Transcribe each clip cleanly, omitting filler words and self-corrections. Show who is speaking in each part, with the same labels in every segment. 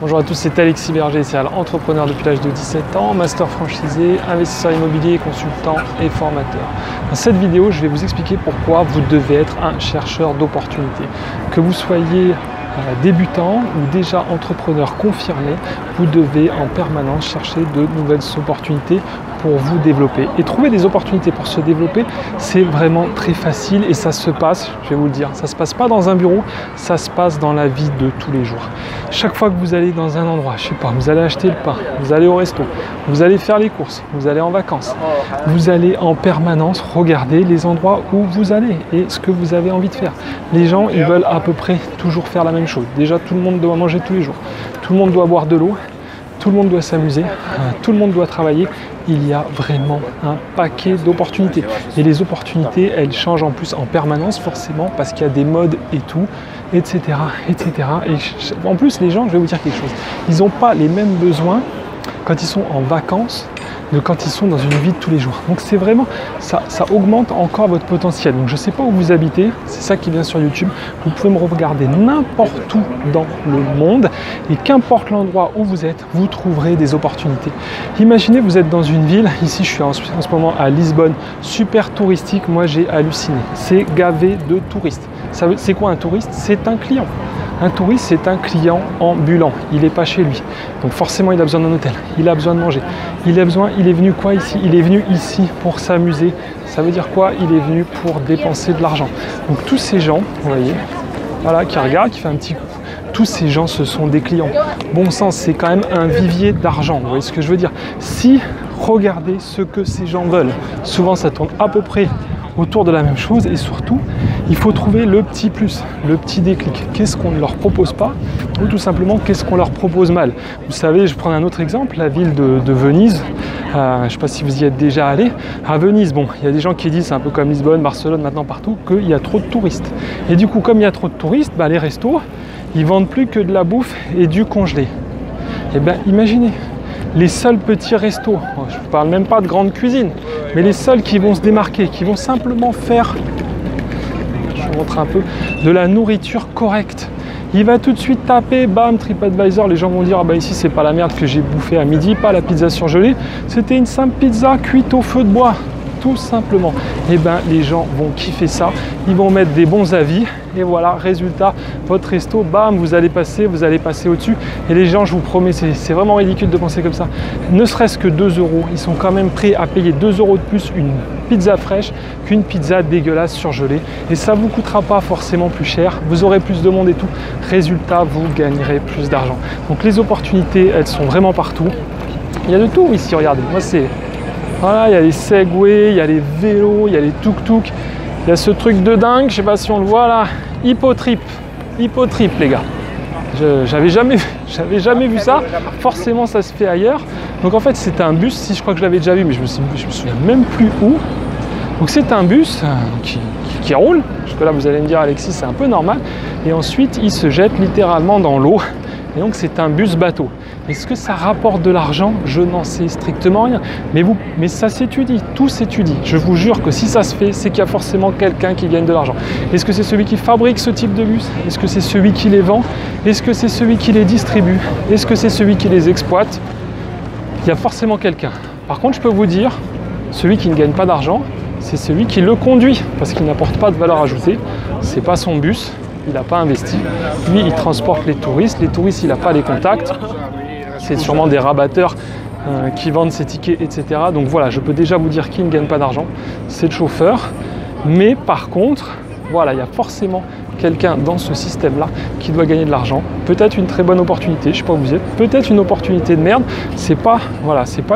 Speaker 1: Bonjour à tous, c'est Alexis Berger, serial entrepreneur depuis l'âge de 17 ans, master franchisé, investisseur immobilier, consultant et formateur. Dans cette vidéo, je vais vous expliquer pourquoi vous devez être un chercheur d'opportunités. Que vous soyez débutant ou déjà entrepreneur confirmé, vous devez en permanence chercher de nouvelles opportunités pour vous développer. Et trouver des opportunités pour se développer, c'est vraiment très facile et ça se passe, je vais vous le dire, ça se passe pas dans un bureau, ça se passe dans la vie de tous les jours. Chaque fois que vous allez dans un endroit, je sais pas, vous allez acheter le pain, vous allez au resto, vous allez faire les courses, vous allez en vacances, vous allez en permanence regarder les endroits où vous allez et ce que vous avez envie de faire. Les gens, ils veulent à peu près toujours faire la même chose. Déjà, tout le monde doit manger tous les jours, tout le monde doit boire de l'eau, tout le monde doit s'amuser, tout le monde doit travailler. Il y a vraiment un paquet d'opportunités. Et les opportunités, elles changent en plus en permanence, forcément, parce qu'il y a des modes et tout, etc., etc. Et en plus, les gens, je vais vous dire quelque chose, ils n'ont pas les mêmes besoins quand ils sont en vacances de quand ils sont dans une vie de tous les jours. Donc c'est vraiment, ça augmente encore votre potentiel. Donc je ne sais pas où vous habitez, c'est ça qui vient sur YouTube. Vous pouvez me regarder n'importe où dans le monde et qu'importe l'endroit où vous êtes, vous trouverez des opportunités. Imaginez, vous êtes dans une ville, ici je suis en ce moment à Lisbonne, super touristique, moi j'ai halluciné. C'est gavé de touristes. C'est quoi un touriste? C'est un client. Un touriste, c'est un client ambulant. Il n'est pas chez lui. Donc forcément, il a besoin d'un hôtel. Il a besoin de manger. Il est venu quoi ici? Il est venu ici pour s'amuser. Ça veut dire quoi? Il est venu pour dépenser de l'argent. Donc tous ces gens, vous voyez, voilà, qui regardent, qui fait un petit coup. Tous ces gens, ce sont des clients. Bon sens, c'est quand même un vivier d'argent. Vous voyez ce que je veux dire? Si regardez ce que ces gens veulent, souvent ça tourne à peu près autour de la même chose et surtout, il faut trouver le petit plus, le petit déclic. Qu'est-ce qu'on ne leur propose pas ou tout simplement qu'est-ce qu'on leur propose mal. Vous savez, je prends un autre exemple, la ville de Venise. Je ne sais pas si vous y êtes déjà allé. À Venise, bon, il y a des gens qui disent, c'est un peu comme Lisbonne, Barcelone, maintenant partout, qu'il y a trop de touristes. Et du coup, comme il y a trop de touristes, les restos, ils vendent plus que de la bouffe et du congelé. Et bien, imaginez, les seuls petits restos, je ne parle même pas de grande cuisine, mais les seuls qui vont se démarquer, qui vont simplement faire, je vous montre un peu, de la nourriture correcte. Il va tout de suite taper, bam, TripAdvisor, les gens vont dire, ah bah ici c'est pas la merde que j'ai bouffé à midi, pas la pizza surgelée, c'était une simple pizza cuite au feu de bois. Tout simplement, et ben les gens vont kiffer ça, ils vont mettre des bons avis et voilà, résultat, votre resto, bam, vous allez passer au-dessus et les gens, je vous promets, c'est vraiment ridicule de penser comme ça, ne serait-ce que 2 €, ils sont quand même prêts à payer 2 € de plus une pizza fraîche qu'une pizza dégueulasse surgelée et ça vous coûtera pas forcément plus cher, vous aurez plus de monde et tout, résultat, vous gagnerez plus d'argent. Donc les opportunités, elles sont vraiment partout, il y a de tout ici, regardez, moi c'est... Voilà, il y a les Segway, il y a les vélos, il y a les tuk-tuk, il y a ce truc de dingue, je sais pas si on le voit là, Hippotrip les gars. J'avais jamais vu ça, forcément ça se fait ailleurs. Donc en fait c'est un bus, si je crois que je l'avais déjà vu, mais je me souviens même plus où. Donc c'est un bus qui roule, jusque là vous allez me dire Alexis c'est un peu normal, et ensuite il se jette littéralement dans l'eau. Et donc c'est un bus bateau. Est-ce que ça rapporte de l'argent? Je n'en sais strictement rien. Mais ça s'étudie, tout s'étudie. Je vous jure que si ça se fait, c'est qu'il y a forcément quelqu'un qui gagne de l'argent. Est-ce que c'est celui qui fabrique ce type de bus? Est-ce que c'est celui qui les vend? Est-ce que c'est celui qui les distribue? Est-ce que c'est celui qui les exploite? Il y a forcément quelqu'un. Par contre, je peux vous dire, celui qui ne gagne pas d'argent, c'est celui qui le conduit, parce qu'il n'apporte pas de valeur ajoutée. C'est pas son bus. Il n'a pas investi. Lui, il transporte les touristes. Les touristes, il n'a pas les contacts. C'est sûrement des rabatteurs qui vendent ses tickets, etc. Donc voilà, je peux déjà vous dire qui ne gagne pas d'argent. C'est le chauffeur. Mais par contre, voilà, il y a forcément quelqu'un dans ce système-là qui doit gagner de l'argent. Peut-être une très bonne opportunité, je ne sais pas où vous êtes. Peut-être une opportunité de merde. C'est pas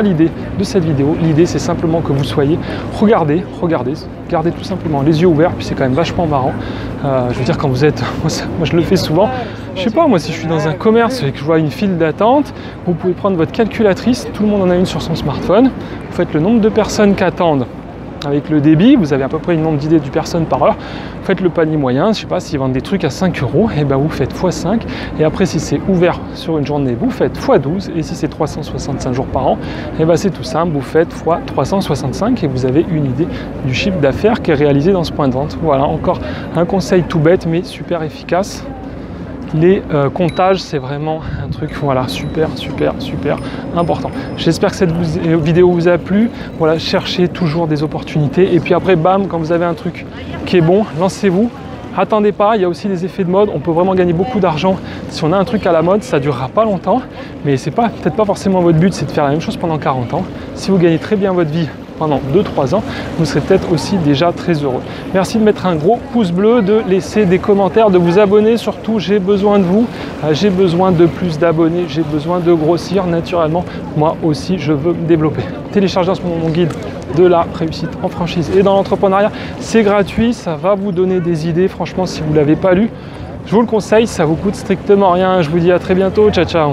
Speaker 1: l'idée de cette vidéo. L'idée, c'est simplement que vous soyez, regardez tout simplement les yeux ouverts. Puis c'est quand même vachement marrant. Je veux dire, quand vous êtes, moi je le fais souvent. Je sais pas, moi si je suis dans un commerce et que je vois une file d'attente, vous pouvez prendre votre calculatrice. Tout le monde en a une sur son smartphone. Vous faites le nombre de personnes qui attendent. Avec le débit, vous avez à peu près une nombre d'idées du personne par heure. Vous faites le panier moyen, je ne sais pas, s'ils vendent des trucs à 5 €, et ben vous faites x5. Et après, si c'est ouvert sur une journée, vous faites x12. Et si c'est 365 jours par an, et ben c'est tout simple, vous faites x365 et vous avez une idée du chiffre d'affaires qui est réalisé dans ce point de vente. Voilà, encore un conseil tout bête mais super efficace. les comptages, c'est vraiment un truc voilà, super important. J'espère que cette vidéo vous a plu. Voilà, cherchez toujours des opportunités et puis après bam, quand vous avez un truc qui est bon, lancez-vous. Attendez pas, il y a aussi des effets de mode, on peut vraiment gagner beaucoup d'argent si on a un truc à la mode, ça ne durera pas longtemps, mais c'est peut-être pas forcément votre but, c'est de faire la même chose pendant 40 ans. Si vous gagnez très bien votre vie pendant 2-3 ans, vous serez peut-être aussi déjà très heureux. Merci de mettre un gros pouce bleu, de laisser des commentaires, de vous abonner, surtout j'ai besoin de vous, j'ai besoin de plus d'abonnés, j'ai besoin de grossir naturellement, moi aussi je veux me développer. Téléchargez en ce moment mon guide de la réussite en franchise et dans l'entrepreneuriat, c'est gratuit, ça va vous donner des idées, franchement si vous ne l'avez pas lu, je vous le conseille, ça vous coûte strictement rien, je vous dis à très bientôt, ciao ciao.